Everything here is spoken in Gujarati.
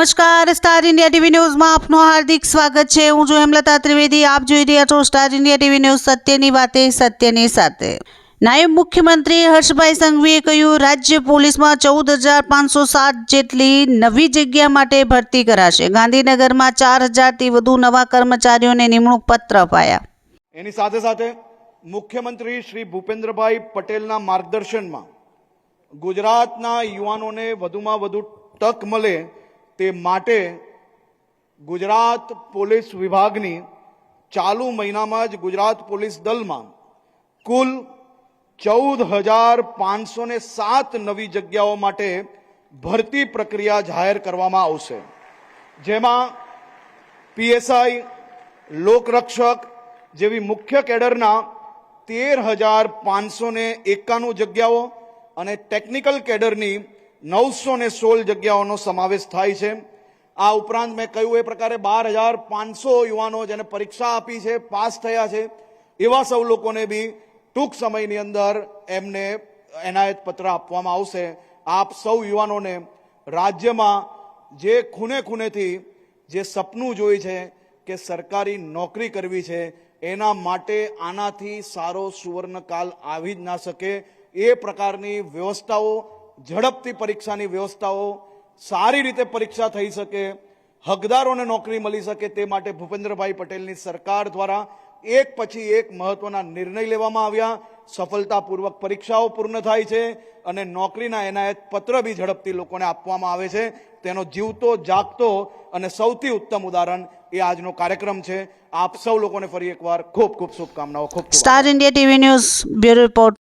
નમસ્કાર, સ્ટાર ઇન્ડિયા ટીવી ન્યૂઝમાં આપનું હાર્દિક સ્વાગત છે। હું છું હેમલતા ત્રિવેદી। આપ જોઈ રહ્યા છો સ્ટાર ઇન્ડિયા ટીવી ન્યૂઝ, સત્યની વાતે સત્યની સાથે। નાયબ મુખ્યમંત્રી હર્ષભાઈ સંઘવીએ કહ્યું, રાજ્ય પોલીસમાં 14,507 જેટલી નવી જગ્યા માટે ભરતી કરાશે। ગાંધીનગરમાં 4,000થી વધુ નવા કર્મચારીઓને નિમણૂક પત્ર અપાયા। એની સાથે સાથે મુખ્યમંત્રી શ્રી ભૂપેન્દ્રભાઈ પટેલના માર્ગદર્શનમાં ગુજરાતના યુવાનોને વધુમાં વધુ તક મળે તે માટે ગુજરાત પોલીસ વિભાગની ચાલુ મહિનામાં જ ગુજરાત પોલીસ દળમાં કુલ 14,507 નવી જગ્યાઓ માટે ભરતી પ્રક્રિયા જાહેર કરવામાં આવશે, જેમાં પીએસઆઈ, લોકરક્ષક જેવી મુખ્ય કેડરના 13,591 જગ્યાઓ અને ટેકનિકલ કેડરની 916 જગ્યાઓનો સમાવેશ થાય છે। આ ઉપરાંત મેં કહ્યું એ પ્રકારે 12,500 યુવાનો જેને પરીક્ષા આપી છે, પાસ થયા છે, એવા સૌ લોકોને બી ટૂંક સમયની અંદર એમને એનાયત પત્ર આપવામાં આવશે। આપ સૌ યુવાનોને રાજ્યમાં જે ખૂણે ખૂણેથી જે સપનું જોઈ છે કે સરકારી નોકરી કરવી છે, એના માટે આનાથી સારો સુવર્ણકાલ આવી જ ના શકે। એ પ્રકારની વ્યવસ્થાઓ, ઝડપથી પરીક્ષાની વ્યવસ્થાઓ, સારી રીતે પરીક્ષા થઈ શકે, હકદારોને નોકરી મળી શકે, તે માટે ભૂપેન્દ્રભાઈ પટેલની સરકાર દ્વારા એક પછી એક મહત્વના નિર્ણય લેવામાં આવ્યા। સફળતાપૂર્વક પરીક્ષાઓ પૂર્ણ થાય છે અને નોકરીના એનાયત પત્ર બી ઝડપથી લોકોને આપવામાં આવે છે। તેનો જીવતો જાગતો અને સૌથી ઉત્તમ ઉદાહરણ એ આજનો કાર્યક્રમ છે। આપ સૌ લોકોને ફરી એકવાર ખૂબ ખૂબ શુભકામનાઓ। ખૂબ star India TV news bureau report.